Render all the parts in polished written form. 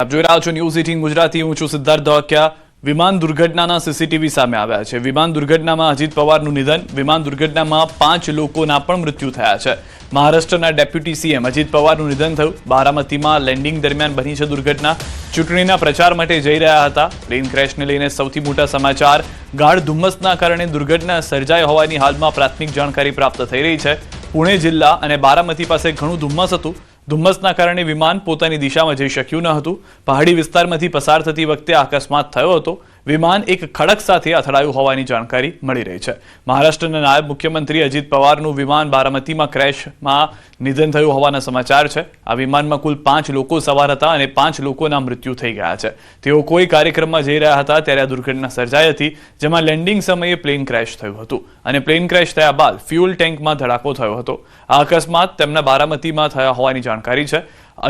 આપ જોઈ રહ્યા છો ન્યૂઝ 18 ગુજરાતી। હું છું સિદ્ધાર્થ ધોળકિયા। વિમાન દુર્ઘટનાના સીસીટીવી સામે આવ્યા છે। વિમાન દુર્ઘટનામાં અજીત પવારનું નિધન। વિમાન દુર્ઘટનામાં 5 લોકોના પણ મૃત્યુ થયા છે। મહારાષ્ટ્રના ડેપ્યુટી સીએમ અજીત પવારનું નિધન થયું। બારામતીમાં લેન્ડિંગ દરમિયાન બની છે દુર્ઘટના। ચૂંટણીના પ્રચાર માટે જઈ રહ્યા હતા। પ્લેન ક્રેશને લઈને સૌથી મોટા સમાચાર। ગાઢ ધુમ્મસના કારણે દુર્ઘટના સર્જાઈ હોવાની હાલમાં પ્રાથમિક જાણકારી પ્રાપ્ત થઈ રહી છે। પુણે જિલ્લા અને બારામતી પાસે ઘણું ધુમ્મસ હતું। ધુમ્મસના કારણે વિમાન પોતાની દિશામાં જઈ શક્યું ન હતું। પહાડી વિસ્તારમાંથી પસાર થતી વખતે અકસ્માત થયો હતો। વિમાન એક ખડક સાથે અથડાયું હોવાની જાણકારી મળી રહી છે। મહારાષ્ટ્રના નાયબ મુખ્યમંત્રી અજીત પવારનું વિમાન બારામતીમાં ક્રેશમાં નિધન થયું હોવાના સમાચાર છે। આ વિમાનમાં કુલ 5 લોકો સવાર હતા અને 5 લોકોના મૃત્યુ થઈ ગયા છે। તેઓ કોઈ કાર્યક્રમમાં જઈ રહ્યા હતા ત્યારે આ દુર્ઘટના સર્જાઈ હતી, જેમાં લેન્ડિંગ સમયે પ્લેન ક્રેશ થયું હતું અને પ્લેન ક્રેશ થયા બાદ ફ્યુઅલ ટેન્કમાં ધડાકો થયો હતો। આ અકસ્માત તેમના બારામતીમાં થયા હોવાની જાણકારી છે।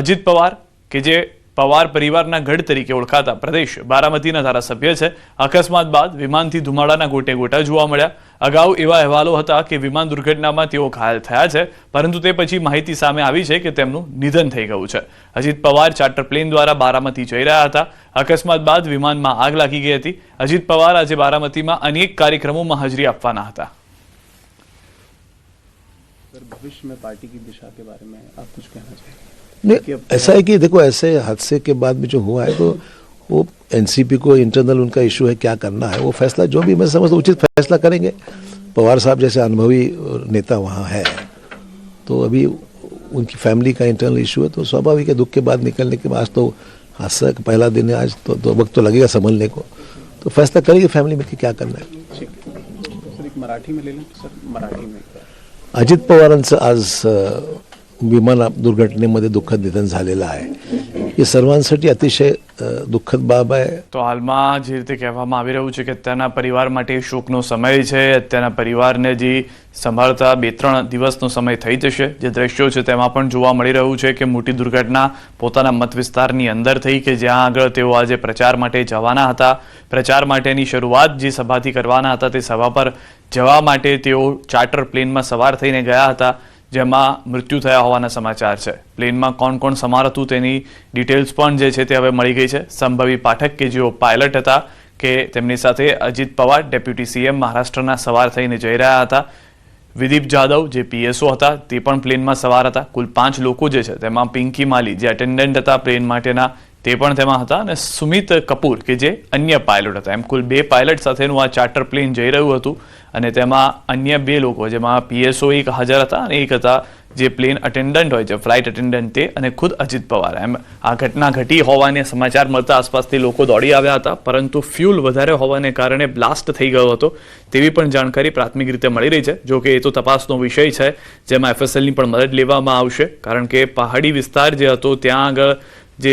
અજીત પવાર કે જે પવાર પરિવારના ગઢ તરીકે ઓળખાતા પ્રદેશ બારામતીના ધારાસભ્ય છે, અકસ્માત બાદ વિમાનથી ધુમાડાના ગોટે ગોટા જોવા મળ્યા। અગાઉ એવા અહેવાલો હતા કે વિમાન દુર્ઘટનામાં તેઓ ઘાયલ થયા છે, પરંતુ તે પછી માહિતી સામે આવી છે કે તેમનું નિધન થઈ ગયું છે। અજીત પવાર ચાર્ટર પ્લેન દ્વારા બારામતી જઈ રહ્યા હતા। અકસ્માત બાદ વિમાનમાં આગ લાગી ગઈ હતી। અજીત પવાર આજે બારામતીમાં અનેક કાર્યક્રમોમાં હાજરી આપવાના હતા। भविष्य में पार्टी की दिशा के बारे में आप कुछ कहना चाहिए? नहीं, ऐसा है कि देखो, ऐसे हादसे के बाद में जो हुआ है तो वो एनसीपी को इंटरनल उनका इशू है, क्या करना है वो फैसला जो भी मैं समझता हूँ उचित फैसला करेंगे। पवार साहब जैसे अनुभवी नेता वहाँ है तो अभी उनकी फैमिली का इंटरनल इशू है, तो स्वाभाविक है दुख के बाद निकलने के बाद। आज तो हादसा का पहला दिन है, आज तो वक्त तो लगेगा संभलने को, तो फैसला करेंगे फैमिली में कि क्या करना है। सर एक मराठी में ले लें सर, मराठी में अजित पवारांचं आज विमान दुर्घटनेमध्ये दुःखद निधन झालेलं आहे। ये सर्वांसाठी अतिशय दुःखद बाब आहे। તો હાલમાં જે રીતે કહેવામાં આવી રહ્યું છે કે અત્યારના પરિવાર માટે શોકનો સમય છે। અત્યારના પરિવારને જે સંભાળતા 2-3 દિવસનો સમય થઈ જશે। જે દ્રશ્યો છે તેમાં પણ જોવા મળી રહ્યું છે કે મોટી દુર્ઘટના પોતાના મત વિસ્તારની અંદર થઈ કે જ્યાં આગળ તેઓ આજે પ્રચાર માટે જવાના હતા। પ્રચાર માટેની શરૂઆત જે સભાથી કરવાના હતા તે સભા પર જવા માટે તેઓ ચાર્ટર પ્લેનમાં સવાર થઈને ગયા હતા, જેમાં મૃત્યુ થયા હોવાના સમાચાર છે। પ્લેનમાં કોણ કોણ સવાર હતું તેની ડિટેલ્સ પણ જે છે તે હવે મળી ગઈ છે। સંભવી પાઠક કે જેઓ પાયલટ હતા કે તેમની સાથે અજીત પવાર ડેપ્યુટી સીએમ મહારાષ્ટ્રના સવાર થઈને જઈ રહ્યા હતા। વિદીપ જાદવ જે પીએસઓ હતા તે પણ પ્લેનમાં સવાર હતા। કુલ 5 લોકો જે છે તેમાં પિંકી માલી જે એટેન્ડન્ટ હતા પ્લેન માટેના તે પણ તેમાં હતા, અને સુમિત કપૂર કે જે અન્ય પાયલટ હતા। એમ કુલ 2 પાયલટ સાથેનું આ ચાર્ટર પ્લેન જઈ રહ્યું હતું અને તેમાં અન્ય 2 લોકો જેમાં પીએસઓ એક હાજર હતા અને એક હતા જે પ્લેન અટેન્ડન્ટ હોય છે, ફ્લાઇટ અટેન્ડન્ટ તે, અને ખુદ અજીત પવાર। એમ આ ઘટના ઘટી હોવાને સમાચાર મળતા આસપાસથી લોકો દોડી આવ્યા હતા, પરંતુ ફ્યુલ વધારે હોવાને કારણે બ્લાસ્ટ થઈ ગયો હતો તેવી પણ જાણકારી પ્રાથમિક રીતે મળી રહી છે। જો કે એ તો તપાસનો વિષય છે, જેમાં એફએસએલની પણ મદદ લેવામાં આવશે, કારણ કે પહાડી વિસ્તાર જે હતો ત્યાં આગળ જે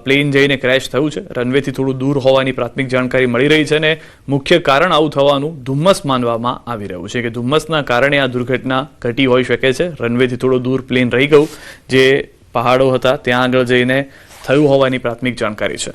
પ્લેન જઈને ક્રેશ થયું છે રનવેથી થોડું દૂર હોવાની પ્રાથમિક જાણકારી મળી રહી છે, અને મુખ્ય કારણ આવું થવાનું ધુમ્મસ માનવામાં આવી રહ્યું છે કે ધુમ્મસના કારણે આ દુર્ઘટના ઘટી હોઈ શકે છે। રનવેથી થોડું દૂર પ્લેન રહી ગયું, જે પહાડો હતા ત્યાં આગળ જઈને થયું હોવાની પ્રાથમિક જાણકારી છે।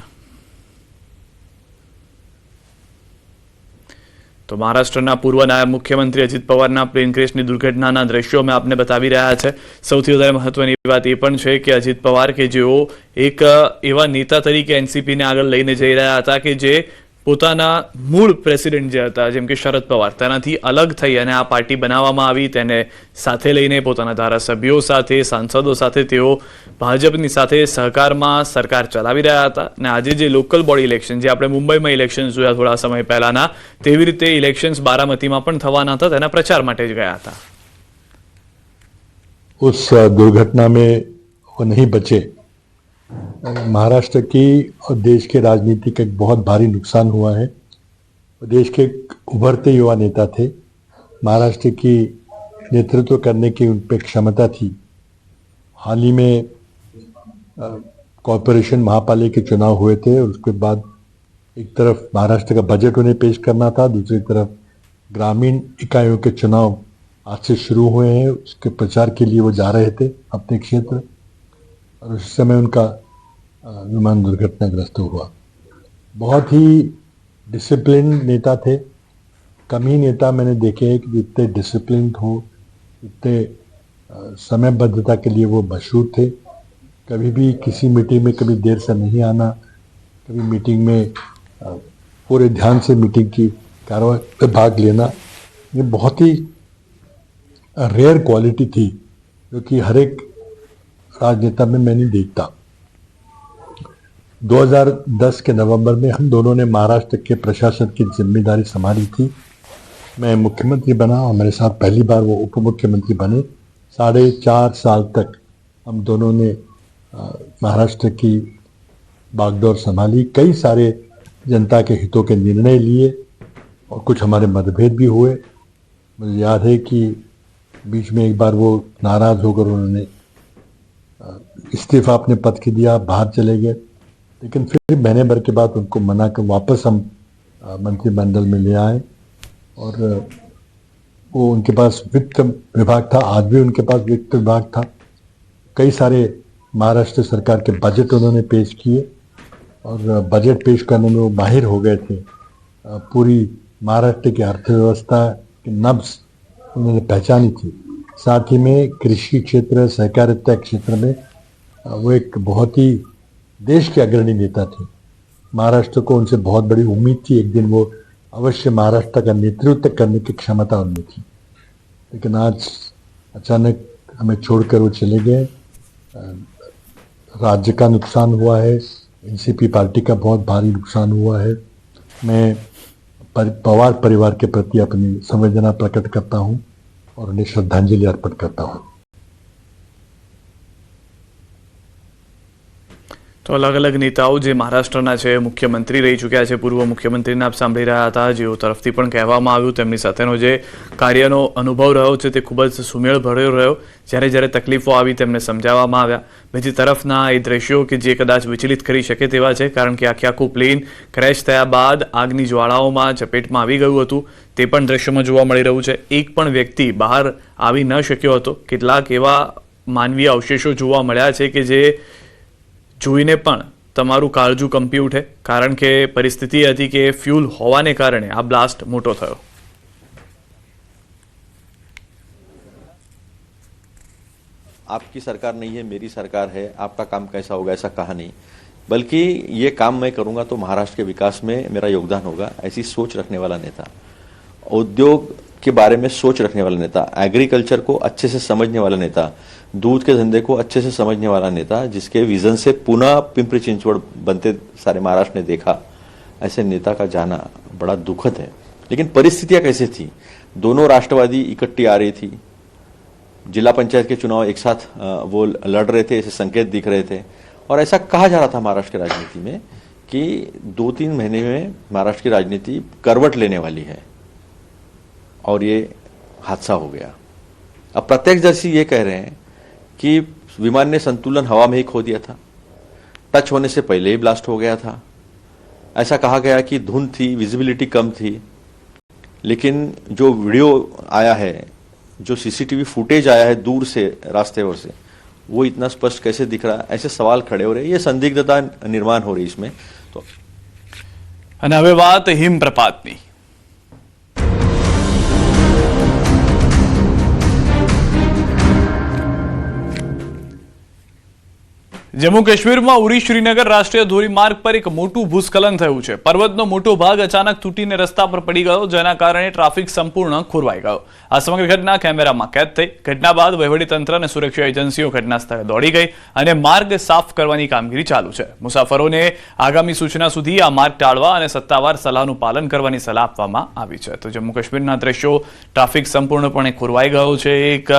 તો મહારાષ્ટ્રના પૂર્વ નાયબ મુખ્યમંત્રી અજીત પવારના પ્લેન ક્રેશની દુર્ઘટનાના દ્રશ્યો અમે આપને બતાવી રહ્યા છે। સૌથી વધારે મહત્વની વાત એ પણ છે કે અજીત પવાર કે જેઓ એક એવા નેતા તરીકે એનસીપીને આગળ લઈને જઈ રહ્યા હતા કે જે પોતાના મૂળ પ્રેસિડેન્ટ જે હતા જેમ કે શરદ પવાર તેનાથી અલગ થઈ અને આ પાર્ટી બનાવવામાં આવી। તેને સાથે લઈને પોતાના ધારાસભ્યો સાથે, સાંસદો સાથે તેઓ ભાજપની સાથે સહકારમાં સરકાર ચલાવી રહ્યા હતા। અને આજે જે લોકલ બોડી ઇલેક્શન જે આપણે મુંબઈમાં ઇલેક્શન જોયા થોડા સમય પહેલાના, તેવી રીતે ઇલેક્શન્સ બારામતીમાં પણ થવાના હતા, તેના પ્રચાર માટે જ ગયા હતા। उस दुर्घटना में वो नहीं बचे। महाराष्ट्र की और देश के राजनीति का एक बहुत भारी नुकसान हुआ है। देश के उभरते युवा नेता थे, महाराष्ट्र की नेतृत्व करने की उन पर क्षमता थी। हाल ही में कॉरपोरेशन महापालिका के चुनाव हुए थे और उसके बाद एक तरफ महाराष्ट्र का बजट उन्हें पेश करना था, दूसरी तरफ ग्रामीण इकाइयों के चुनाव आज से शुरू हुए हैं। उसके प्रचार के लिए वो जा रहे थे अपने क्षेत्र, और उस समय उनका विमान दुर्घटनाग्रस्त हुआ। बहुत ही डिसिप्लिन नेता थे, कम ही नेता मैंने देखे हैं कि जितने डिसिप्लिन हो, इतने समयबद्धता के लिए वो मशहूर थे। कभी भी किसी मीटिंग में कभी देर से नहीं आना, कभी मीटिंग में पूरे ध्यान से मीटिंग की कार्रवाई में भाग लेना, ये बहुत ही रेयर क्वालिटी थी जो कि हर एक राजनेता में मैं नहीं देखता। 2010 के नवंबर में हम दोनों ने महाराष्ट्र के प्रशासन की जिम्मेदारी संभाली थी। मैं मुख्यमंत्री बना और मेरे साथ पहली बार वो उप मुख्यमंत्री बने। 4.5 साल तक हम दोनों ने महाराष्ट्र की बागडोर संभाली। कई सारे जनता के हितों के निर्णय लिए और कुछ हमारे मतभेद भी हुए। मुझे याद है कि बीच में एक बार वो नाराज होकर उन्होंने इस्तीफा अपने पद के दिया, बाहर चले गए, लेकिन फिर महीने भर के बाद उनको मना कर वापस हम मंत्रिमंडल में ले आए। और वो उनके पास वित्त विभाग था, आज भी उनके पास वित्त विभाग था। कई सारे महाराष्ट्र सरकार के बजट उन्होंने पेश किए और बजट पेश करने में वो माहिर हो गए थे। पूरी महाराष्ट्र की अर्थव्यवस्था की नब्ज उन्होंने पहचानी थी। साथ ही में कृषि क्षेत्र, सहकारिता क्षेत्र में वो एक बहुत ही देश के अग्रणी नेता थे। महाराष्ट्र को उनसे बहुत बड़ी उम्मीद थी, एक दिन वो अवश्य महाराष्ट्र का नेतृत्व करने की क्षमता उनमें थी, लेकिन आज अचानक हमें छोड़कर वो चले गए। राज्य का नुकसान हुआ है, एनसीपी पार्टी का बहुत भारी नुकसान हुआ है। मैं पवार परिवार के प्रति अपनी संवेदना प्रकट करता हूं और उन्हें श्रद्धांजलि अर्पण करता हूं। તો અલગ અલગ નેતાઓ જે મહારાષ્ટ્રના છે, મુખ્યમંત્રી રહી ચૂક્યા છે, પૂર્વ મુખ્યમંત્રીને આપ સાંભળી રહ્યા હતા, જેઓ તરફથી પણ કહેવામાં આવ્યું તેમની સાથેનો જે કાર્યનો અનુભવ રહ્યો છે તે ખૂબ જ સુમેળભર્યો રહ્યો। જ્યારે જ્યારે તકલીફો આવી તેમને સમજાવવામાં આવ્યા। બીજી તરફના એ દ્રશ્યો કે જે કદાચ વિચલિત કરી શકે તેવા છે, કારણ કે આખે આખું પ્લેન ક્રેશ થયા બાદ આગની જ્વાળાઓમાં ઝપેટમાં આવી ગયું હતું, તે પણ દ્રશ્યોમાં જોવા મળી રહ્યું છે। એક પણ વ્યક્તિ બહાર આવી ન શક્યો હતો। કેટલાક એવા માનવીય અવશેષો જોવા મળ્યા છે કે જે જોઈને પણ તમારું કાળજું કંપી ઉઠે, કારણ કે પરિસ્થિતિ હતી કે ફ્યુલ હોવાને કારણે આ બ્લાસ્ટ મોટો થયો। आपकी सरकार नहीं है, मेरी सरकार है, आपका काम कैसा होगा ऐसा कहा नहीं, बल्कि ये काम मैं करूंगा तो महाराष्ट्र के विकास में मेरा योगदान होगा, ऐसी सोच रखने वाला नेता, उद्योग के बारे में सोच रखने वाला नेता, एग्रीकल्चर को अच्छे से समझने वाला नेता, दूध के धंधे को अच्छे से समझने वाला नेता, जिसके विजन से पुनः पिंपरी चिंचवड़ बनते सारे महाराष्ट्र ने देखा, ऐसे नेता का जाना बड़ा दुखद है। लेकिन परिस्थितियां कैसे थी? दोनों राष्ट्रवादी इकट्ठी आ रही थी, जिला पंचायत के चुनाव एक साथ वो लड़ रहे थे, ऐसे संकेत दिख रहे थे, और ऐसा कहा जा रहा था महाराष्ट्र की राजनीति में कि 2-3 महीने में महाराष्ट्र की राजनीति करवट लेने वाली है, और ये हादसा हो गया। अब प्रत्यक्षदर्शी ये कह रहे हैं कि विमान ने संतुलन हवा में ही खो दिया था, टच होने से पहले ही ब्लास्ट हो गया था। ऐसा कहा गया कि धुंध थी, विजिबिलिटी कम थी, लेकिन जो वीडियो आया है, जो सीसीटीवी फुटेज आया है दूर से रास्ते ओर से, वो इतना स्पष्ट कैसे दिख रहा है, ऐसे सवाल खड़े हो रहे हैं। ये संदिग्धता निर्माण हो रही है इसमें। तो અને હવે વાત હિમપ્રપાતની। જમ્મુ કાશ્મીરમાં ઉરી શ્રીનગર રાષ્ટ્રીય ધોરીમાર્ગ પર એક મોટું ભૂસ્ખલન થયું છે। પર્વતનો મોટો ભાગ અચાનક તૂટીને રસ્તા પર પડી ગયો, જેના કારણે ટ્રાફિક સંપૂર્ણ ખોરવાઈ ગયો। આ સમગ્ર ઘટના કેમેરામાં કેદ થઈ। ઘટના બાદ વહીવટીતંત્ર અને સુરક્ષા એજન્સીઓ ઘટના સ્થળે દોડી ગઈ અને માર્ગ સાફ કરવાની કામગીરી ચાલુ છે। મુસાફરોને આગામી સૂચના સુધી આ માર્ગ ટાળવા અને સત્તાવાર સલાહનું પાલન કરવાની સલાહ આપવામાં આવી છે। તો જમ્મુ કાશ્મીરના દ્રશ્યો, ટ્રાફિક સંપૂર્ણપણે ખોરવાઈ ગયો છે। એક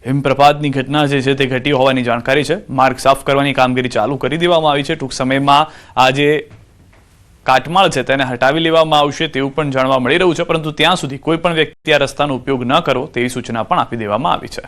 હિમપ્રપાતની ઘટના જે છે તે ઘટી હોવાની જાણકારી છે। માર્ગ સાફ કરવાની કામગીરી ચાલુ કરી દેવામાં આવી છે। ટૂંક સમયમાં આ જે કાટમાળ છે તેને હટાવી લેવામાં આવશે તેવું પણ જાણવા મળી રહ્યું છે, પરંતુ ત્યાં સુધી કોઈ પણ વ્યક્તિ આ રસ્તાનો ઉપયોગ ન કરો તેવી સૂચના પણ આપી દેવામાં આવી છે।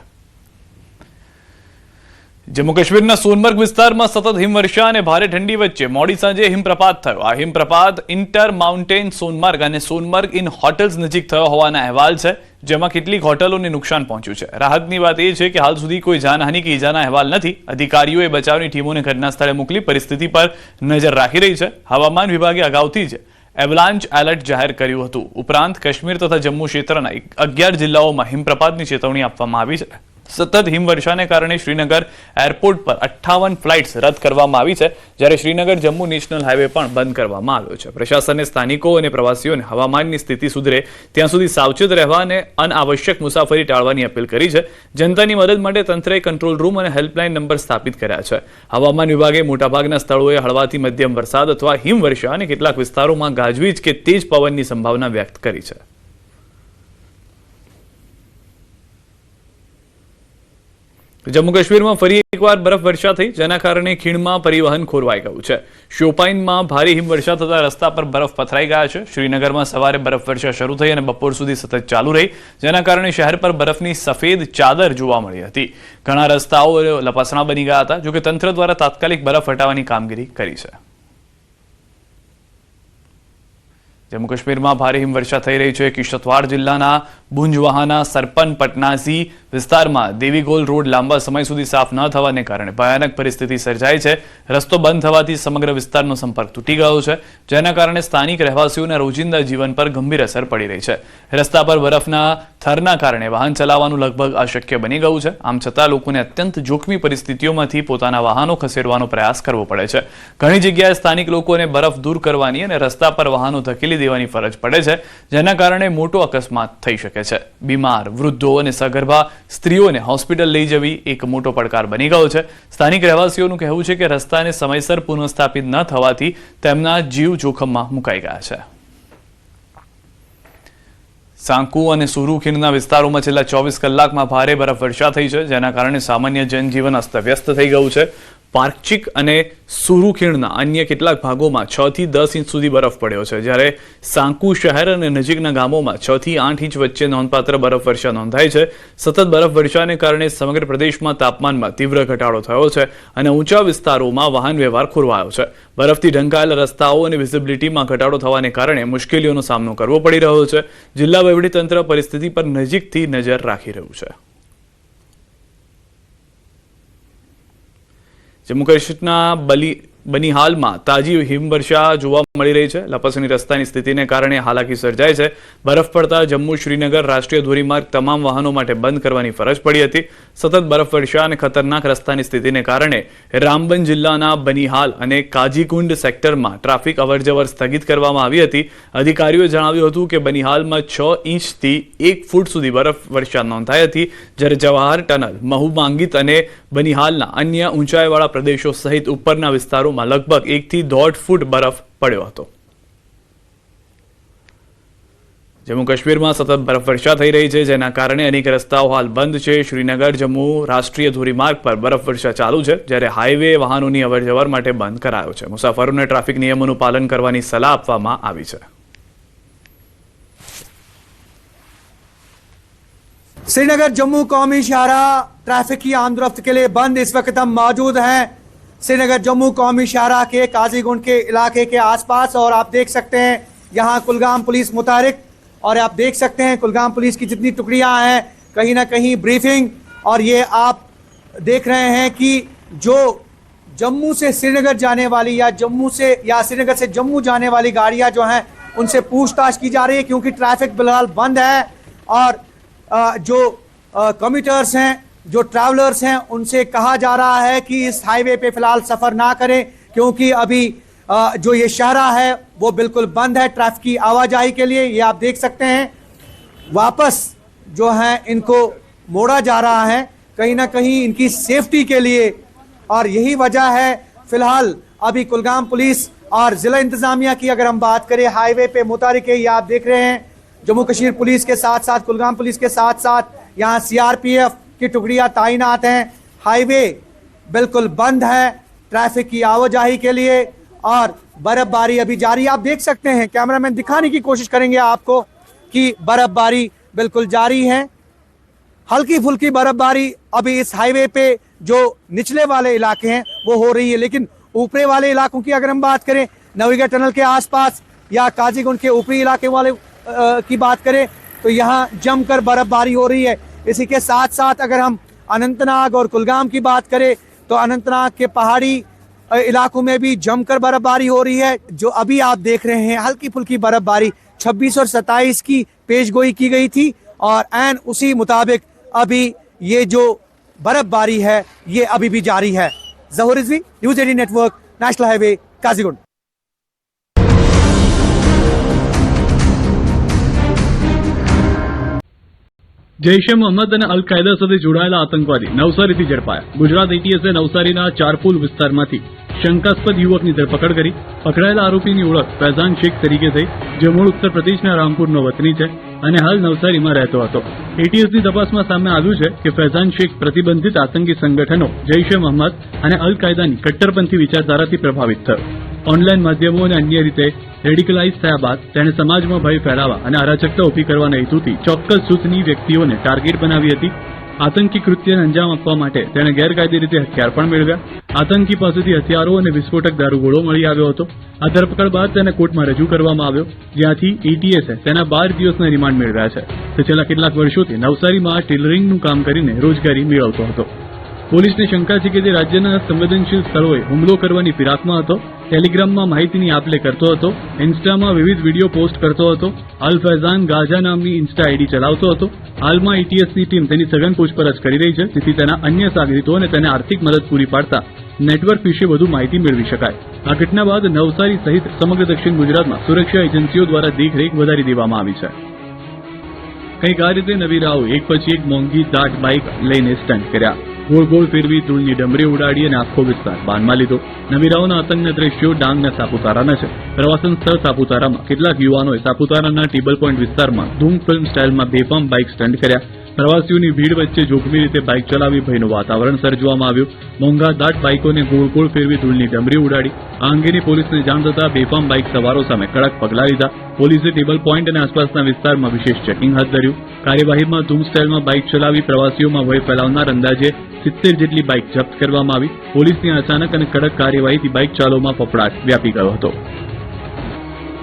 જમ્મુ કાશ્મીરના સોનમર્ગ વિસ્તારમાં સતત હિમવર્ષા અને ભારે ઠંડી વચ્ચે મોડી સાંજે હિમપ્રપાત થયો। આ હિમપ્રપાત ઇન્ટર માઉન્ટેન સોનમર્ગ અને સોનમર્ગ ઇન હોટલ્સ નજીક થયો હોવાના અહેવાલ છે, જેમાં કેટલીક હોટલોને નુકસાન પહોંચ્યું છે। રાહતની વાત એ છે કે હાલ સુધી કોઈ જાનહાનિ કે ઈજાના અહેવાલ નથી। અધિકારીઓએ બચાવની ટીમોને ઘટના સ્થળે મોકલી પરિસ્થિતિ પર નજર રાખી રહી છે। હવામાન વિભાગે અગાઉથી જ એવલાન્ચ એલર્ટ જાહેર કર્યું હતું। ઉપરાંત કાશ્મીર તથા જમ્મુ ક્ષેત્રના 11 જિલ્લાઓમાં હિમપ્રપાતની ચેતવણી આપવામાં આવી છે। સતત હિમવર્ષાને કારણે શ્રીનગર એરપોર્ટ પર 58 ફ્લાઇટ્સ રદ કરવામાં આવી છે, જ્યારે શ્રીનગર જમ્મુ નેશનલ હાઈવે પણ બંધ કરવામાં આવ્યો છે. પ્રશાસને સ્થાનિકો અને પ્રવાસીઓને હવામાનની સ્થિતિ સુધરે ત્યાં સુધી સાવચેત રહેવા અને અનાવશ્યક મુસાફરી ટાળવાની અપીલ કરી છે. જનતાની મદદ માટે તંત્રએ કંટ્રોલ રૂમ અને હેલ્પલાઇન નંબર સ્થાપિત કર્યા છે. હવામાન વિભાગે મોટાભાગના સ્થળોએ હળવાથી મધ્યમ વરસાદ અથવા હિમવર્ષા અને કેટલાક વિસ્તારોમાં ગાજવીજ કે તેજ પવનની સંભાવના વ્યક્ત કરી છે. જમ્મુ કાશ્મીરમાં ફરી એકવાર બરફવર્ષા થઈ, જેના કારણે ખીણમાં પરિવહન ખોરવાઈ ગયું છે. શોપાઈનમાં ભારે હિમવર્ષા થતા રસ્તા પર બરફ પથરાઈ ગયા છે. શ્રીનગરમાં સવારે બરફવર્ષા શરૂ થઈ અને બપોર સુધી સતત ચાલુ રહી, જેના કારણે શહેર પર બરફની સફેદ ચાદર જોવા મળી હતી. ઘણા રસ્તાઓ લપસણા બની ગયા હતા, જોકે તંત્ર દ્વારા તાત્કાલિક બરફ હટાવવાની કામગીરી કરી છે. જમ્મુ કાશ્મીરમાં ભારે હિમવર્ષા થઈ રહી છે. કિશ્તવાર જિલ્લાના બુંજવાહાના સરપન પટનાઝી વિસ્તારમાં દેવીગોલ રોડ લાંબા સમય સુધી સાફ ન થવાને કારણે ભયાનક પરિસ્થિતિ સર્જાઈ છે. રસ્તો બંધ થવાથી સમગ્ર વિસ્તારનો સંપર્ક તૂટી ગયો છે, જેના કારણે સ્થાનિક રહેવાસીઓના રોજિંદા જીવન પર ગંભીર અસર પડી રહી છે. રસ્તા પર બરફના થરના કારણે વાહન ચલાવવાનું લગભગ અશક્ય બની ગયું છે. આમ છતાં લોકોને અત્યંત જોખમી પરિસ્થિતિઓમાંથી પોતાના વાહનો ખસેડવાનો પ્રયાસ કરવો પડે છે. ઘણી જગ્યાએ સ્થાનિક લોકોને બરફ દૂર કરવાની અને રસ્તા પર વાહનો ધકેલી દેવાની ફરજ પડે છે, જેના કારણે મોટો અકસ્માત થઈ શકે છે. બીમાર, વૃદ્ધો અને સગર્ભા સ્ત્રીઓને હોસ્પિટલ લઈ જવી એક મોટો પડકાર બની ગયો છે. સ્થાનિક રહેવાસીઓનું કહેવું છે કે રસ્તાને સમયસર પુનઃસ્થાપિત ન થવાથી તેમના જીવ જોખમમાં મુકાઈ ગયા છે. સાંકુ અને સુરુ ખીણના વિસ્તારોમાં છેલ્લા 24 કલાકમાં ભારે બરફવર્ષા થઈ છે, જેના કારણે સામાન્ય જનજીવન અસ્તવ્યસ્ત થઈ ગયું છે. પાર્કચીક અને સુરુ ખીણના અન્ય કેટલાક ભાગોમાં 6 થી 10 ઇંચ સુધી બરફ પડ્યો છે, જ્યારે સાંકુ શહેર અને નજીકના ગામોમાં 6 થી 8 ઇંચ વચ્ચે નોંધપાત્ર બરફવર્ષા નોંધાઈ છે. સતત બરફવર્ષાને કારણે સમગ્ર પ્રદેશમાં તાપમાનમાં તીવ્ર ઘટાડો થયો છે અને ઊંચા વિસ્તારોમાં વાહન વ્યવહાર ખોરવાયો છે. બરફથી ઢંકાયેલા રસ્તાઓ અને વિઝિબિલિટીમાં ઘટાડો થવાને કારણે મુશ્કેલીઓનો સામનો કરવો પડી રહ્યો છે. જિલ્લા વહીવટીતંત્ર પરિસ્થિતિ પર નજીકથી નજર રાખી રહ્યું છે. જમ્મુ કાશ્મીરના બનિહાલમાં તાજી હિમવર્ષા જોવા મળી રહી છે. લપસણી રસ્તાની સ્થિતિને કારણે હાલાકી સર્જાય છે. બરફ પડતા જમ્મુ શ્રીનગર રાષ્ટ્રીય ધોરીમાર્ગ તમામ વાહનો માટે બંધ કરવાની ફરજ પડી હતી. સતત બરફવર્ષા અને ખતરનાક રસ્તાની સ્થિતિને કારણે રામબન જિલ્લાના બનિહાલ અને કાજીકુંડ સેક્ટરમાં ટ્રાફિક અવરજવર સ્થગિત કરવામાં આવી હતી. અધિકારીઓએ જણાવ્યું હતું કે બનિહાલમાં 6 ઇંચથી 1 ફૂટ સુધી બરફવર્ષા નોંધાઈ હતી, જ્યારે જવાહર ટનલ, મહુમાંગીત અને બનિહાલના અન્ય ઊંચાઈવાળા પ્રદેશો સહિત ઉપરના વિસ્તારોમાં લગભગ 1 થી 1.5 ફૂટ બરફ પડ્યો હતો. જમ્મુ કાશ્મીરમાં સતત બરફવર્ષા થઈ રહી છે, જેના કારણે અનેક રસ્તાઓ હાલ બંધ છે. શ્રીનગર જમ્મુ રાષ્ટ્રીય ધોરીમાર્ગ પર બરફવર્ષા ચાલુ છે, જ્યારે હાઈવે વાહનોની અવરજવર માટે બંધ કરાયો છે. મુસાફરોને ટ્રાફિક નિયમોનું પાલન કરવાની સલાહ આપવામાં આવી છે. श्रीनगर जम्मू कौमी शाहराह ट्रैफिक की आमदरफ्त के लिए बंद। इस वक्त हम मौजूद हैं श्रीनगर जम्मू कौमी शाहराह के काजीगुंड के इलाके के आसपास और आप देख सकते हैं यहाँ कुलगाम पुलिस मुतारिक, और आप देख सकते हैं कुलगाम पुलिस की जितनी टुकड़ियाँ हैं कहीं ना कहीं ब्रीफिंग, और ये आप देख रहे हैं कि जो जम्मू से श्रीनगर जाने वाली या श्रीनगर से जम्मू जाने वाली गाड़ियाँ जो हैं उनसे पूछताछ की जा रही है, क्योंकि ट्रैफिक फिलहाल बंद है। और जो कम्यूटर्स हैं, जो ट्रैवलर्स हैं, उनसे कहा जा रहा है कि इस हाईवे पे फिलहाल सफ़र ना करें, क्योंकि अभी जो ये शाहराह है वो बिल्कुल बंद है ट्रैफिक की आवाजाही के लिए। ये आप देख सकते हैं वापस जो है इनको मोड़ा जा रहा है कहीं ना कहीं इनकी सेफ्टी के लिए, और यही वजह है फिलहाल अभी कुलगाम पुलिस और ज़िला इंतज़ामिया की अगर हम बात करें हाईवे पे मुतारिक है। ये आप देख रहे हैं जम्मू कश्मीर पुलिस के साथ साथ कुलगाम पुलिस के साथ साथ यहाँ CRPF की टुकड़ियाँ तैनात हैं। हाईवे बिल्कुल बंद है ट्रैफिक की आवाजाही के लिए, और बर्फबारी अभी जारी। आप देख सकते हैं, कैमरामैन दिखाने की कोशिश करेंगे आपको कि बर्फबारी बिल्कुल जारी है। हल्की फुल्की बर्फबारी अभी इस हाईवे पे जो निचले वाले इलाके हैं वो हो रही है, लेकिन ऊपरी वाले इलाकों की अगर हम बात करें, नवीगढ़ टनल के आसपास या काजीगुंड के ऊपरी इलाके वाले की बात करें तो यहाँ जमकर बर्फबारी हो रही है। इसी के साथ साथ अगर हम अनंतनाग और कुलगाम की बात करें तो अनंतनाग के पहाड़ी इलाकों में भी जमकर बर्फबारी हो रही है। जो अभी आप देख रहे हैं हल्की फुल्की बर्फबारी 26 और 27 की पेशगोई की गई थी, और एन उसी मुताबिक अभी ये जो बर्फबारी है ये अभी भी जारी है। Zahoor Rizvi, news 18 network, national highway, Qazigund. Jaish e Mohammad અને અલ કાયદા સાથે જોડાયેલા આતંકવાદી નવસારીથી ઝડપાયા. ગુજરાત એટીએસે નવસારીના ચારપુલ વિસ્તારમાંથી શંકાસ્પદ યુવકની ધરપકડ કરી. પકડાયેલા આરોપીની ઓળખ ફૈઝાન શેખ તરીકે થઈ, જે મૂળ ઉત્તર પ્રદેશના રામપુરનો વતની છે અને હાલ નવસારીમાં રહેતો હતો. એટીએસની તપાસમાં સામે આવ્યું છે કે ફૈઝાન શેખ પ્રતિબંધિત આતંકી સંગઠનો જૈશ એ મોહમ્મદ અને અલ કાયદાની કટ્ટરપંથી વિચારધારાથી પ્રભાવિત થયો. ઓનલાઈન માધ્યમો અને અન્ય રીતે રેડિકલાઇઝ થયા બાદ તેણે સમાજમાં ભય ફેલાવવા અને અરાજકતા ઊભી કરવાના હેતુથી ચોક્કસ જૂથની વ્યક્તિઓને ટાર્ગેટ બનાવી હતી. આતંકી કૃત્યને અંજામ આપવા માટે તેણે ગેરકાયદે રીતે હથિયાર પણ મેળવ્યા. આતંકી પાસેથી હથિયારો અને વિસ્ફોટક દારૂગોળો મળી આવ્યો હતો. આ ધરપકડ બાદ તેને કોર્ટમાં રજૂ કરવામાં આવ્યો, જ્યાંથી એટીએસે તેના 12 દિવસના રિમાન્ડ મેળવ્યા છે. તે છેલ્લા કેટલાક વર્ષોથી નવસારીમાં ટેલરિંગનું કામ કરીને રોજગારી મેળવતો હતો. પોલીસને શંકા છે કે તે રાજ્યના સંવેદનશીલ સ્થળોએ હુમલો કરવાની ફિરાકમાં હતો. ટેલિગ્રામમાં માહિતીની આપ-લે કરતો હતો. ઇન્સ્ટામાં વિવિધ વિડીયો પોસ્ટ કરતો હતો. અલ ફૈઝાન ગાઝા નામની ઇન્સ્ટા આઈડી ચલાવતો હતો. હાલમાં એટીએસની ટીમ તેની સઘન પૂછપરછ કરી રહી છે, જેથી તેના અન્ય સાગરીતો અને તેને આર્થિક મદદ પૂરી પાડતા નેટવર્ક વિશે વધુ માહિતી મેળવી શકાય. આ ઘટના બાદ નવસારી સહિત સમગ્ર દક્ષિણ ગુજરાતમાં સુરક્ષા એજન્સીઓ દ્વારા દેખરેખ વધારી દેવામાં આવી છે. કંઈક આ રીતે નવીરાઓ એક પછી એક મોંઘી દાટ બાઇક લઈને સ્ટન્ટ કર્યા. ગોળ ગોળ ફેરવી ધૂળની ડમરી ઉડાડી અને આખો વિસ્તાર બાનમાં લીધો. નવીરાઓના આતંકના દ્રશ્યો ડાંગના સાપુતારાના છે. પ્રવાસન સ્થળ સાપુતારામાં કેટલાક યુવાનોએ સાપુતારાના ટેબલ પોઈન્ટ વિસ્તારમાં ધૂમ ફિલ્મ સ્ટાઇલમાં બેફામ બાઇક સ્ટન્ટ કર્યા. પ્રવાસીઓની ભીડ વચ્ચે જોખમી રીતે બાઇક ચલાવી ભયનું વાતાવરણ સર્જવામાં આવ્યું. મોંઘા દાટ બાઇકોને ગોળ ગોળ ફેરવી ધૂળની ડમરી ઉડાડી. આ અંગેની પોલીસને જાણ થતાં બેફામ બાઇક સવારો સામે કડક પગલાં લીધા. પોલીસે ટેબલ પોઈન્ટ અને આસપાસના વિસ્તારમાં વિશેષ ચેકિંગ હાથ ધર્યું. કાર્યવાહીમાં ધૂમ સ્ટાઇલમાં બાઇક ચલાવી પ્રવાસીઓમાં ભય ફેલાવનાર અંદાજે 70 જેટલી બાઇક જપ્ત કરવામાં આવી. પોલીસની અચાનક અને કડક કાર્યવાહીથી બાઇક ચાલોમાં ફફડાટ વ્યાપી ગયો હતો.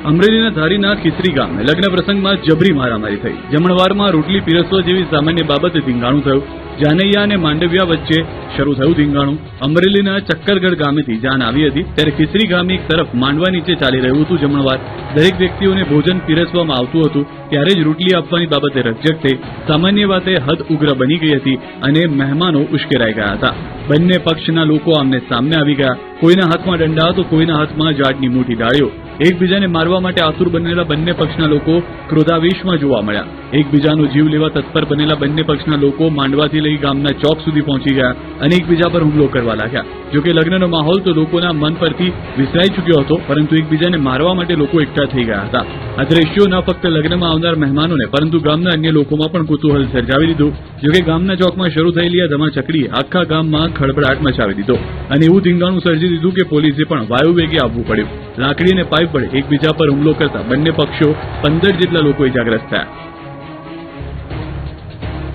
અમરેલીના ધારીના ખીસરી ગામે લગ્ન પ્રસંગમાં જબરી મારામારી થઈ. જમણવારમાં રોટલી પીરસવા જેવી સામાન્ય બાબતે ધીંગાણું થયું. જાનૈયા અને માંડવિયા વચ્ચે શરૂ થયું ધીંગાણું. અમરેલીના ચક્કરગઢ ગામેથી જાન આવી હતી, ત્યારે ખીસરી ગામે એક તરફ માંડવા નીચે ચાલી રહ્યું હતું જમણવાર. દરેક વ્યક્તિઓને ભોજન પીરસવામાં આવતું હતું, ત્યારે જ રોટલી આપવાની બાબતે રકઝક થઈ. સામાન્ય વાતે હદ ઉગ્ર બની ગઈ હતી અને મહેમાનો ઉશ્કેરાઈ ગયા હતા. બંને પક્ષના લોકો આમને સામને આવી ગયા. કોઈના હાથમાં દંડા તો કોઈના હાથમાં ઝાડની મોટી ડાળીઓ. એકબીજાને મારવા માટે આતુર બનેલા બંને પક્ષના લોકો ક્રોધાવેશમાં જોવા મળ્યા. એકબીજાનો જીવ લેવા તત્પર બનેલા બંને પક્ષના લોકો માંડવાથી લઈ ગામના ચોક સુધી પહોંચી ગયા અને એકબીજા પર હુમલો કરવા લાગ્યા. જોકે લગ્નનો માહોલ તો લોકોના મન પરથી વિસરાઈ ચૂક્યો હતો, પરંતુ એકબીજાને મારવા માટે લોકો એકઠા થઈ ગયા હતા. આ દ્રશ્યો ન ફક્ત લગ્નમાં આવનાર મહેમાનોને પરંતુ ગામના અન્ય લોકોમાં પણ કુતૂહલ સર્જાવી દીધું. જોકે ગામના ચોકમાં શરૂ થયેલી આ ધમાચકડીએ આખા ગામમાં ખળભળાટ મચાવી દીધો અને એવું ધીંગાણું સર્જી દીધું કે પોલીસે પણ વાયુવેગે આવવું પડ્યું. લાકડી અને પાઇપ વડે એકબીજા પર હુમલો કરતા બંને પક્ષો 15 જેટલા લોકો ઇજાગ્રસ્ત થયા.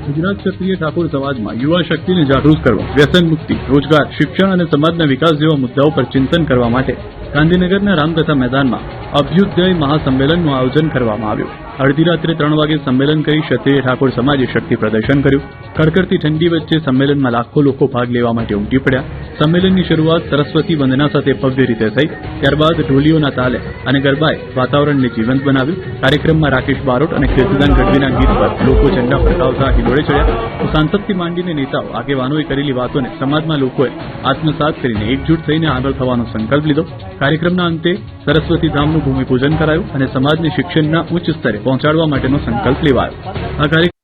ગુજરાત ક્ષત્રિય ઠાકોર સમાજમાં યુવા શક્તિને જાગૃત કરવા, વ્યસન મુક્તિ, રોજગાર, શિક્ષણ અને સમાજના વિકાસ જેવા મુદ્દાઓ પર ચિંતન કરવા માટે ગાંધીનગરના રામકથા મેદાનમાં અભ્યુદય મહાસંમેલનનું આયોજન કરવામાં આવ્યું. અડધી રાત્રે 3 વાગે સંમેલન કરી ક્ષત્રિય ઠાકોર સમાજે શક્તિ પ્રદર્શન કર્યું. કડકડતી ઠંડી વચ્ચે સંમેલનમાં લાખો લોકો ભાગ લેવા માટે ઉમટી પડ્યા. સંમેલનની શરૂઆત સરસ્વતી વંદના સાથે ભવ્ય રીતે થઈ. ત્યારબાદ ઢોલીઓના તાલે અને ગરબાએ વાતાવરણને જીવંત બનાવ્યું. કાર્યક્રમમાં રાકેશ બારોટ અને કીર્તિદાન ગઢવીના ગીત પર લોકો ઝંડા ફરકાવતા હિલોળે ચડ્યા. સાંસદથી માંડીને નેતાઓ આગેવાનોએ કરેલી વાતોને સમાજમાં લોકોએ આત્મસાત કરીને એકજૂટ થઈને આગળ થવાનો સંકલ્પ લીધો. કાર્યક્રમના અંતે સરસ્વતી ધામનું ભૂમિપૂજન કરાયું અને સમાજને શિક્ષણના ઉચ્ચ સ્તરે પહોંચાડવા માટેનો સંકલ્પ લેવાયો. આ કાર્યક્રમ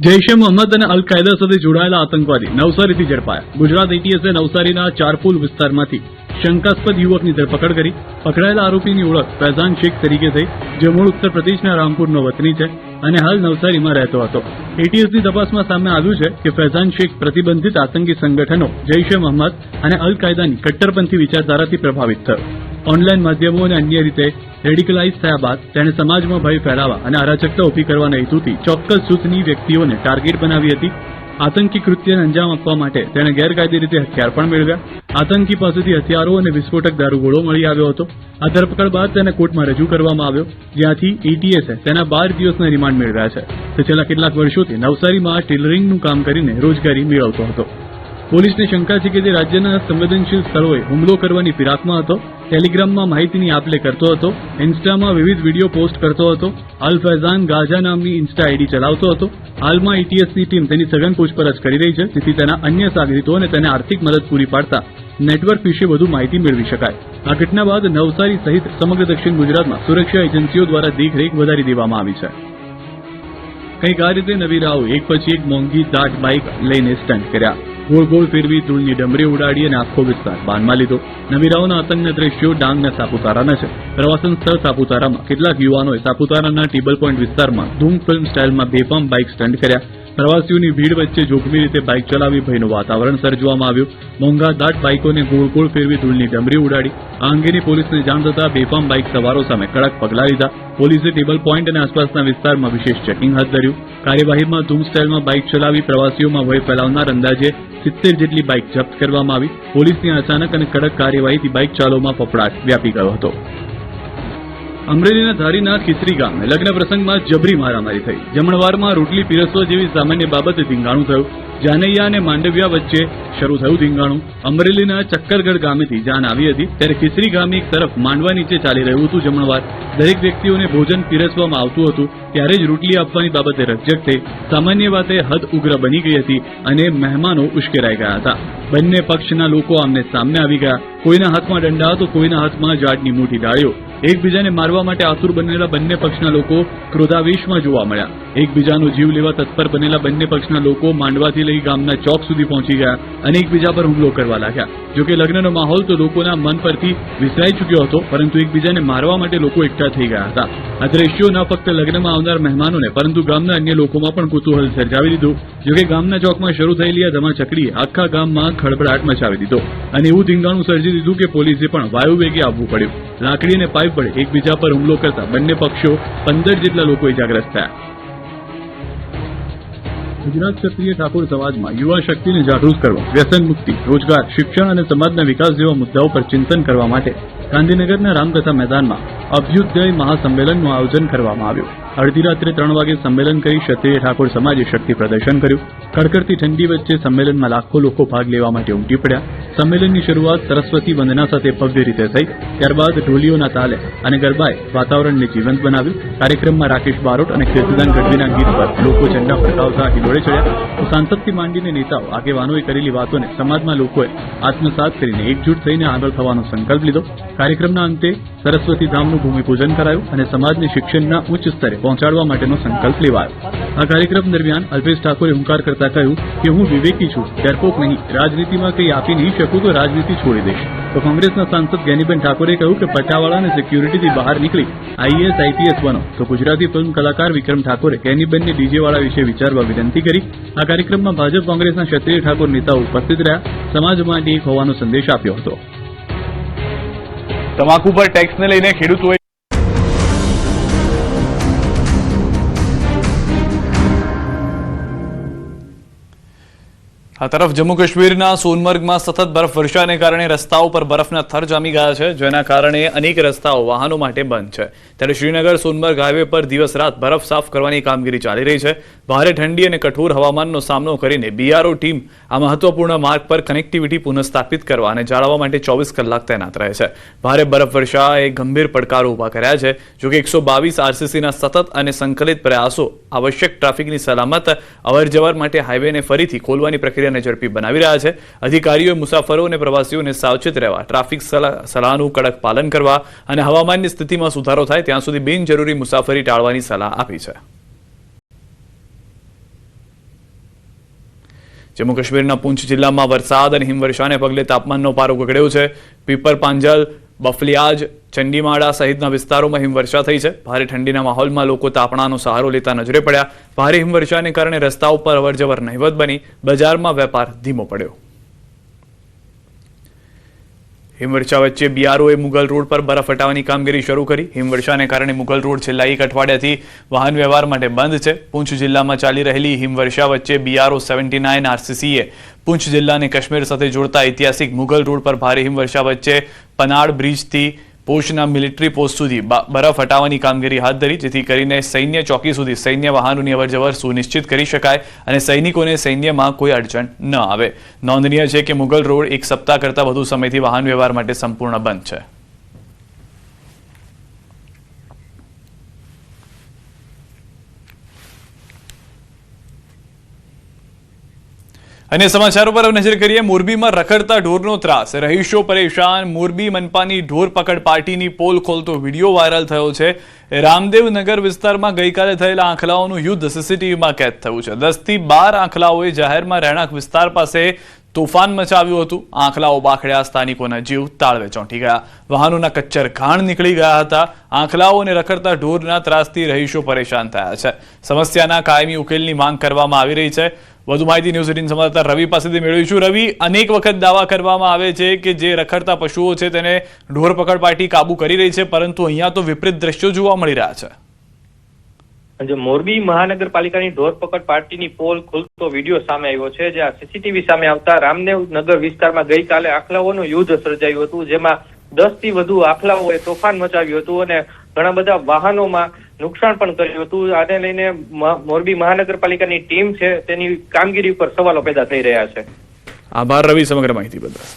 જૈશ એ મોહમ્મદ અને અલ કાયદા સાથે જોડાયેલા આતંકવાદી નવસારીથી ઝડપાયા. ગુજરાત એટીએસે નવસારીના ચારપુલ વિસ્તારમાંથી શંકાસ્પદ યુવકની ધરપકડ કરી. પકડાયેલા આરોપીની ઓળખ ફૈઝાન શેખ તરીકે થઈ, જે મૂળ ઉત્તર પ્રદેશના રામપુરનો વતની છે અને હાલ નવસારીમાં રહેતો હતો. એટીએસની તપાસમાં સામે આવ્યું છે કે ફૈઝાન શેખ પ્રતિબંધિત આતંકી સંગઠનો જૈશ એ મોહમ્મદ અને અલ કાયદાની કટ્ટરપંથી વિચારધારાથી પ્રભાવિત થયો. ઓનલાઈન માધ્યમો અને અન્ય રીતે રેડિકલાઇઝ થયા બાદ તેણે સમાજમાં ભય ફેલાવવા અને અરાજકતા ઊભી કરવાના હેતુથી ચોક્કસ જૂથની વ્યક્તિઓને ટાર્ગેટ બનાવી હતી. આતંકી કૃત્યને અંજામ આપવા માટે તેણે ગેરકાયદે રીતે હથિયાર પણ મેળવ્યા. આતંકી પાસેથી હથિયારો અને વિસ્ફોટક દારૂગોળો મળી આવ્યો હતો. આ ધરપકડ બાદ તેને કોર્ટમાં રજૂ કરવામાં આવ્યો, જ્યાંથી એટીએસે તેના 12 દિવસના રિમાન્ડ મેળવ્યા છે. તે છેલ્લા કેટલાક વર્ષોથી નવસારીમાં ટેલરિંગનું કામ કરીને રોજગારી મેળવતો હતો. પોલીસને શંકા છે કે તે રાજ્યના સંવેદનશીલ સ્થળોએ હુમલો કરવાની ફિરાકમાં હતો. ટેલિગ્રામમાં માહિતીની આપ-લે કરતો હતો. ઇન્સ્ટામાં વિવિધ વિડીયો પોસ્ટ કરતો હતો. અલ ફૈઝાન ગાઝા નામની ઇન્સ્ટા આઈડી ચલાવતો હતો. હાલમાં એટીએસની ટીમ તેની સઘન પૂછપરછ કરી રહી છે, જેથી તેના અન્ય સાગરીતો અને તેને આર્થિક મદદ પૂરી પાડતા નેટવર્ક વિશે વધુ માહિતી મેળવી શકાય. આ ઘટના બાદ નવસારી સહિત સમગ્ર દક્ષિણ ગુજરાતમાં સુરક્ષા એજન્સીઓ દ્વારા દેખરેખ વધારી દેવામાં આવી છે. કંઈક આ રીતે નવીરાઓ એક પછી એક મોંઘી દાટ બાઇક લઈને સ્ટન્ટ કર્યા. ગોળ ગોળ ફેરવી ધૂળની ડમરી ઉડાડી અને આખો વિસ્તાર બાનમાં લીધો. નવીરાઓના આતંકના દ્રશ્યો ડાંગના સાપુતારાના છે. પ્રવાસન સ્થળ સાપુતારામાં કેટલાક યુવાનોએ સાપુતારાના ટેબલ પોઈન્ટ વિસ્તારમાં ધૂમ ફિલ્મ સ્ટાઇલમાં બેફામ બાઇક સ્ટન્ટ કર્યા. પ્રવાસીઓની ભીડ વચ્ચે જોખમી રીતે બાઇક ચલાવી ભયનું વાતાવરણ સર્જવામાં આવ્યું. મોંઘા દાટ બાઇકોને ગોળ ગોળ ફેરવી ધૂળની ડમરી ઉડાડી. આ અંગેની પોલીસને જાણ થતાં બેફામ બાઇક સવારો સામે કડક પગલાં લીધા. પોલીસે ટેબલ પોઈન્ટ અને આસપાસના વિસ્તારમાં વિશેષ ચેકિંગ હાથ ધર્યું. કાર્યવાહીમાં ધૂમ સ્ટાઇલમાં બાઇક ચલાવી પ્રવાસીઓમાં ભય ફેલાવનાર અંદાજે 70 જેટલી બાઇક જપ્ત કરવામાં આવી. પોલીસની અચાનક અને કડક કાર્યવાહીથી બાઇક ચાલોમાં ફફડાટ વ્યાપી ગયો હતો. અમરેલીના ધારીના ખીસરી ગામે લગ્ન પ્રસંગમાં જબરી મારામારી થઈ. જમણવારમાં રોટલી પીરસવા જેવી સામાન્ય બાબતે ધીંગાણું થયું. જાનૈયા અને માંડવિયા વચ્ચે શરૂ થયું ધીંગાણું. અમરેલીના ચક્કરગઢ ગામેથી જાન આવી હતી, ત્યારે ખીસરી ગામે એક તરફ માંડવા નીચે ચાલી રહ્યું હતું જમણવાર. દરેક વ્યક્તિઓને ભોજન પીરસવામાં આવતું હતું, ત્યારે જ રોટલી આપવાની બાબતે રકઝક થઈ. સામાન્ય વાતે હદ ઉગ્ર બની ગઈ હતી અને મહેમાનો ઉશ્કેરાઈ ગયા હતા. બંને પક્ષના લોકો આમને સામને આવી ગયા. કોઈના હાથમાં દંડા તો કોઈના હાથમાં ઝાડની મોટી ડાળીઓ. એકબીજાને મારવા માટે આતુર બનેલા બંને પક્ષના લોકો ક્રોધાવેશમાં જોવા મળ્યા. એકબીજાનો જીવ લેવા તત્પર બનેલા બંને પક્ષના લોકો માંડવાથી લઈ ગામના ચોક સુધી પહોંચી ગયા અને એકબીજા પર હુમલો કરવા લાગ્યા. જોકે લગ્નનો માહોલ તો લોકોના મન પરથી વિસરાઈ ચૂક્યો હતો, પરંતુ એકબીજાને મારવા માટે લોકો એકઠા થઈ ગયા હતા. આ દ્રશ્યો ન ફક્ત લગ્નમાં આવનાર મહેમાનોને પરંતુ ગામના અન્ય લોકોમાં પણ કુતૂહલ સર્જાવી દીધું. જોકે ગામના ચોકમાં શરૂ થયેલી આ ધમાચકડીએ આખા ગામમાં ખળભળાટ મચાવી દીધો અને એવું ધીંગાણું સર્જી દીધું કે પોલીસે પણ વાયુવેગે આવવું પડ્યું. લાકડી અને પાઇપ વડે એકબીજા પર હુમલો કરતા બંને પક્ષો 15 જેટલા લોકો ઇજાગ્રસ્ત થયા. ગુજરાત ક્ષત્રિય ઠાકોર સમાજમાં યુવા શક્તિને જાગૃત કરવા, વ્યસન મુક્તિ, રોજગાર, શિક્ષણ અને સમાજના વિકાસ જેવા મુદ્દાઓ પર ચિંતન કરવા માટે ગાંધીનગરના રામકથા મેદાનમાં અભ્યુદય મહાસંમેલનનું આયોજન કરવામાં આવ્યું. અડધી રાત્રે 3 વાગે સંમેલન કરી ક્ષત્રિય ઠાકોર સમાજે શક્તિ પ્રદર્શન કર્યું. કડકડતી ઠંડી વચ્ચે સંમેલનમાં લાખો લોકો ભાગ લેવા માટે ઉમટી પડ્યા. સંમેલનની શરૂઆત સરસ્વતી વંદના સાથે ભવ્ય રીતે થઈ. ત્યારબાદ ઢોલીઓના તાલે અને ગરબાએ વાતાવરણને જીવંત બનાવ્યું. કાર્યક્રમમાં રાકેશ બારોટ અને કીર્તિદાન ગઢવીના ગીત પર લોકો ઝંડા ફરકાવતા હિલોળે ચડ્યા. સાંસદથી માંડીને નેતાઓ આગેવાનોએ કરેલી વાતોને સમાજમાં લોકોએ આત્મસાત કરીને એકજૂટ થઈને આગળ થવાનો સંકલ્પ લીધો. કાર્યક્રમના અંતે સરસ્વતી ધામનું ભૂમિપૂજન કરાયું અને સમાજને શિક્ષણના ઉચ્ચ સ્તરે પહોંચાડવા માટેનો સંકલ્પ લેવાયો. આ કાર્યક્રમ દરમિયાન અલ્પેશ ઠાકોરે હુંકાર કરતા કહ્યું કે હું વિવેકી છું, ડરપોક નહીં. રાજનીતિમાં કંઈ આપી નહીં શકું તો રાજનીતિ છોડી દઈશ. તો કોંગ્રેસના સાંસદ જ્ઞાનીબેન ઠાકોરે કહ્યું કે પટાવાળા અને સિક્યુરિટીથી બહાર નીકળી આઈએએસ આઈપીએસ બનો. તો ગુજરાતી ફિલ્મ કલાકાર વિક્રમ ઠાકોરે જ્ઞાનીબેનને ડીજેવાળા વિશે વિચારવા વિનંતી કરી. આ કાર્યક્રમમાં ભાજપ કોંગ્રેસના ક્ષત્રિય ઠાકોર નેતાઓ ઉપસ્થિત રહ્યા. સમાજ માટે એક હોવાનો સંદેશ આપ્યો હતો. તમાકુ પર ટેક્સને લઈને ખેડૂતોએ આ તરફ જમ્મુ કાશ્મીરના સોનમર્ગમાં સતત બરફવર્ષાને કારણે રસ્તાઓ પર બરફના થર જામી ગયા છે, જેના કારણે અનેક રસ્તાઓ વાહનો માટે બંધ છે. ત્યારે શ્રીનગર સોનમર્ગ હાઈવે પર દિવસ રાત બરફ સાફ કરવાની કામગીરી ચાલી રહી છે. ભારે ઠંડી અને કઠોર હવામાનનો સામનો કરીને બીઆરઓ ટીમ આ મહત્વપૂર્ણ માર્ગ પર કનેક્ટિવિટી પુનઃસ્થાપિત કરવા અને જાળવવા માટે 24 કલાક તૈનાત રહે છે. ભારે બરફવર્ષાએ ગંભીર પડકારો ઉભા કર્યા છે. જોકે 122 આરસીસીના સતત અને સંકલિત પ્રયાસો આવશ્યક ટ્રાફિકની સલામત અવરજવર માટે હાઈવેને ફરીથી ખોલવાની પ્રક્રિયાને ઝડપી બનાવી રહ્યા છે. અધિકારીઓએ મુસાફરો અને પ્રવાસીઓને સાવચેત રહેવા, ટ્રાફિક સલાહનું કડક પાલન કરવા અને હવામાનની સ્થિતિમાં સુધારો થાય ત્યાં સુધી બિનજરૂરી મુસાફરી ટાળવાની સલાહ આપી છે. જમ્મુ કાશ્મીરના પૂંછ જિલ્લામાં વરસાદ અને હિમવર્ષાને પગલે તાપમાનનો પારો ગગડ્યો છે. પીપર પાંજલ, બફલિયાજ, ચંડીમાળા સહિતના વિસ્તારોમાં હિમવર્ષા થઈ છે. ભારે ઠંડીના માહોલમાં લોકો તાપણાનો સહારો લેતા નજરે પડ્યા. ભારે હિમવર્ષાને કારણે રસ્તાઓ પર અવરજવર નહિવત બની. બજારમાં વેપાર ધીમો પડ્યો. હિમવર્ષા વચ્ચે બીઆરઓએ મુગલ રોડ પર બરફ હટાવવાની કામગીરી શરૂ કરી. હિમવર્ષાને કારણે મુગલ રોડ છેલ્લા એક અઠવાડિયાથી વાહન વ્યવહાર માટે બંધ છે. પૂંછ જિલ્લામાં ચાલી રહેલી હિમવર્ષા વચ્ચે બીઆરઓ 79 આરસીસીએ પૂંછ જિલ્લાને કાશ્મીર સાથે જોડતા ઐતિહાસિક મુગલ રોડ પર ભારે હિમવર્ષા વચ્ચે પનાડ બ્રિજથી પોશના મિલિટરી પોસ્ટ સુધી બરફ હટાવવાની કામગીરી હાથ ધરી, જેથી કરીને સૈન્ય ચોકી સુધી સૈન્ય વાહનોની અવરજવર સુનિશ્ચિત કરી શકાય અને સૈનિકોને સૈન્યમાં કોઈ અડચણ ન આવે. નોંધનીય છે કે મુગલ રોડ એક સપ્તાહ કરતાં વધુ સમયથી વાહન વ્યવહાર માટે સંપૂર્ણ બંધ છે. અને સમાચારો પર નજર કરીએ. મોરબીમાં રખડતા ઢોરનો ત્રાસ, રહીશો પરેશાન. મોરબી મનપાની ઢોર પકડ પાર્ટીની પોલ ખોલતો વિડીયો વાયરલ થયો છે. રામદેવનગર વિસ્તારમાં ગઈકાલે થયેલા આંખલાઓનું યુદ્ધ સીસીટીવીમાં કેદ થયું છે. 10 થી 12 આંખલાઓએ જાહેરમાં રહેણાંક વિસ્તાર પાસે તોફાન મચાવ્યું હતું. આંખલાઓ બાખડ્યા, સ્થાનિકોના જીવ તાળવે ચોંટી ગયા. વાહનોના કચ્ચર ઘાણ નીકળી ગયા હતા. આંખલાઓ અને રખડતા ઢોરના ત્રાસથી રહીશો પરેશાન થયા છે. સમસ્યાના કાયમી ઉકેલની માંગ કરવામાં આવી રહી છે. વધુ માહિતી ન્યૂઝ 18 સંવાદદાતા રવિ પાસેથી મેળવીશું. રવિ, અનેક વખત દાવા કરવામાં આવે છે કે જે રખડતા પશુઓ છે તેને ઢોર પકડ પાર્ટી કાબુ કરી રહી છે, પરંતુ અહીંયા તો વિપરીત દ્રશ્યો જોવા મળી રહ્યા છે. મોરબી મહાનગરપાલિકાની ઢોર પકડ પાર્ટીની પોલ ખુલતો વિડીયો સામે આવ્યો છે, જ્યાં સીસીટીવી સામે આવતા રામદેવનગર વિસ્તારમાં ગઈકાલે આખલાઓનું યુદ્ધ સર્જાયું હતું, જેમાં 10 થી વધુ આખલાઓએ તોફાન મચાવ્યું હતું અને ઘણા બધા વાહનોમાં નુકસાન પણ કર્યું હતું. આને લઈને મોરબી મહાનગરપાલિકાની ટીમ છે તેની કામગીરી ઉપર સવાલો પેદા થઈ રહ્યા છે. આભાર રવિ સમગ્ર માહિતી બદલ.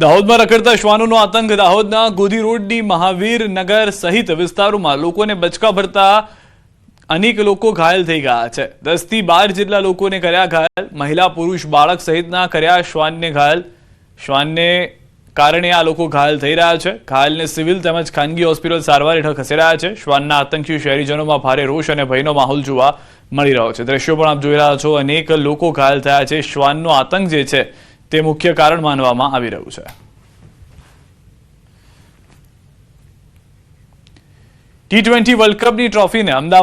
દાહોદમાં રખડતા શ્વાનોનો આતંક. દાહોદના ગોધી રોડની મહાવીર નગર સહિત વિસ્તારોમાં લોકોને બચકા ભરતા અનેક લોકો ઘાયલ થઈ ગયા છે. 10 થી 12 જેટલા લોકોને કર્યા ઘાયલ. મહિલા, પુરુષ, બાળક સહિતના કર્યા શ્વાનને ઘાયલ. શ્વાનને કારણે આ લોકો ઘાયલ થઈ રહ્યા છે. ઘાયલને સિવિલ તેમજ ખાનગી હોસ્પિટલ સારવાર હેઠળ ખસેડાયા છે. શ્વાનના આતંકથી શહેરીજનોમાં ભારે રોષ અને ભયનો માહોલ જોવા મળી રહ્યો છે. દ્રશ્યો પણ આપ જોઈ રહ્યા છો. અનેક લોકો ઘાયલ થયા છે. શ્વાનનો આતંક જે છે તે મુખ્ય કારણ માનવામાં આવી રહ્યું છે. T20 world કપની ટ્રોફીને Ahmedabad